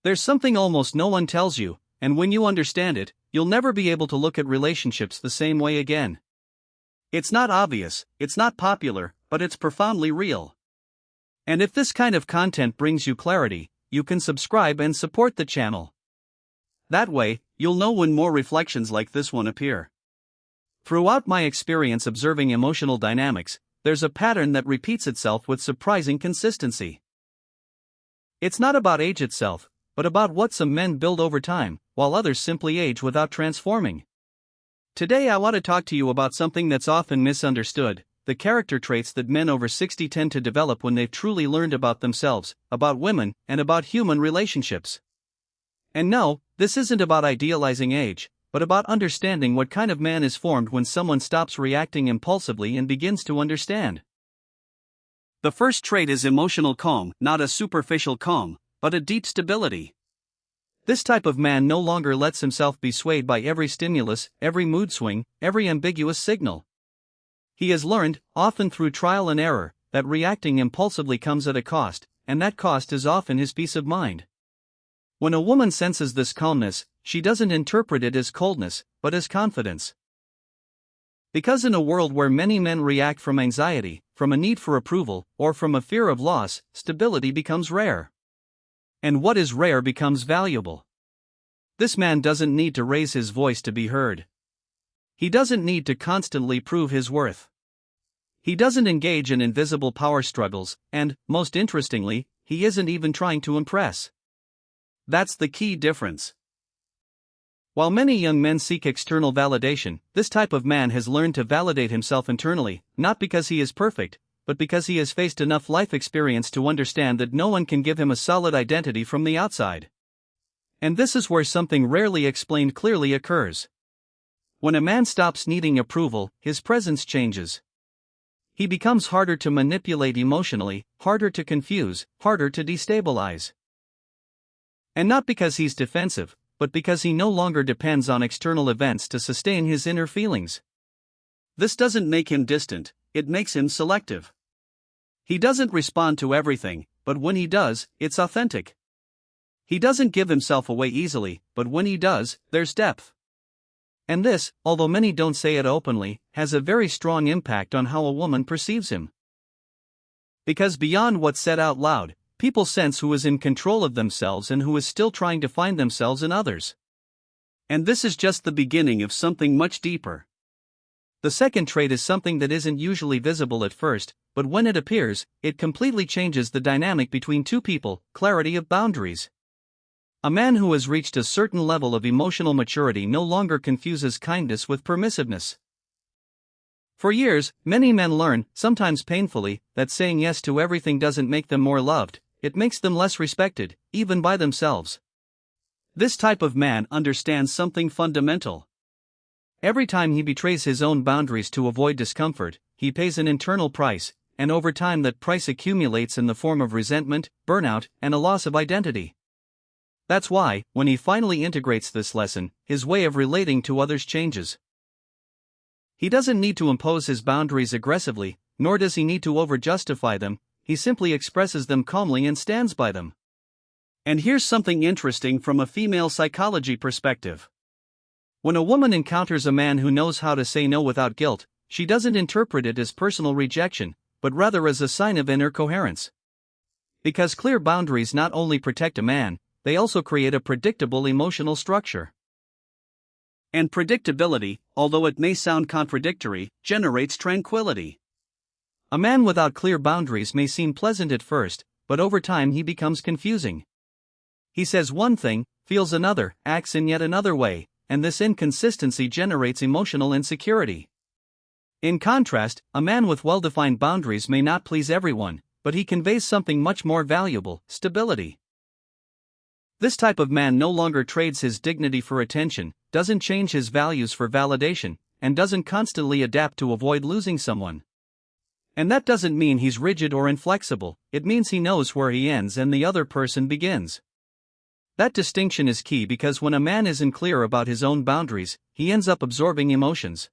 There's something almost no one tells you, and when you understand it, you'll never be able to look at relationships the same way again. It's not obvious, it's not popular, but it's profoundly real. And if this kind of content brings you clarity, you can subscribe and support the channel. That way, you'll know when more reflections like this one appear. Throughout my experience observing emotional dynamics, there's a pattern that repeats itself with surprising consistency. It's not about age itself, but about what some men build over time, while others simply age without transforming. Today I want to talk to you about something that's often misunderstood, the character traits that men over 60 tend to develop when they've truly learned about themselves, about women, and about human relationships. And no, this isn't about idealizing age, but about understanding what kind of man is formed when someone stops reacting impulsively and begins to understand. The first trait is emotional calm, not a superficial calm, but a deep stability. This type of man no longer lets himself be swayed by every stimulus, every mood swing, every ambiguous signal. He has learned, often through trial and error, that reacting impulsively comes at a cost, and that cost is often his peace of mind. When a woman senses this calmness, she doesn't interpret it as coldness, but as confidence. Because in a world where many men react from anxiety, from a need for approval, or from a fear of loss, stability becomes rare. And what is rare becomes valuable. This man doesn't need to raise his voice to be heard. He doesn't need to constantly prove his worth. He doesn't engage in invisible power struggles, and, most interestingly, he isn't even trying to impress. That's the key difference. While many young men seek external validation, this type of man has learned to validate himself internally, not because he is perfect, but because he has faced enough life experience to understand that no one can give him a solid identity from the outside. And this is where something rarely explained clearly occurs. When a man stops needing approval, his presence changes. He becomes harder to manipulate emotionally, harder to confuse, harder to destabilize. And not because he's defensive, but because he no longer depends on external events to sustain his inner feelings. This doesn't make him distant, it makes him selective. He doesn't respond to everything, but when he does, it's authentic. He doesn't give himself away easily, but when he does, there's depth. And this, although many don't say it openly, has a very strong impact on how a woman perceives him. Because beyond what's said out loud, people sense who is in control of themselves and who is still trying to find themselves in others. And this is just the beginning of something much deeper. The second trait is something that isn't usually visible at first, but when it appears, it completely changes the dynamic between two people: clarity of boundaries. A man who has reached a certain level of emotional maturity no longer confuses kindness with permissiveness. For years, many men learn, sometimes painfully, that saying yes to everything doesn't make them more loved, it makes them less respected, even by themselves. This type of man understands something fundamental. Every time he betrays his own boundaries to avoid discomfort, he pays an internal price, and over time that price accumulates in the form of resentment, burnout, and a loss of identity. That's why, when he finally integrates this lesson, his way of relating to others changes. He doesn't need to impose his boundaries aggressively, nor does he need to over-justify them, he simply expresses them calmly and stands by them. And here's something interesting from a female psychology perspective. When a woman encounters a man who knows how to say no without guilt, she doesn't interpret it as personal rejection, but rather as a sign of inner coherence. Because clear boundaries not only protect a man, they also create a predictable emotional structure. And predictability, although it may sound contradictory, generates tranquility. A man without clear boundaries may seem pleasant at first, but over time he becomes confusing. He says one thing, feels another, acts in yet another way, and this inconsistency generates emotional insecurity. In contrast, a man with well-defined boundaries may not please everyone, but he conveys something much more valuable: stability. This type of man no longer trades his dignity for attention, doesn't change his values for validation, and doesn't constantly adapt to avoid losing someone. And that doesn't mean he's rigid or inflexible, it means he knows where he ends and the other person begins. That distinction is key because when a man isn't clear about his own boundaries, he ends up absorbing emotions.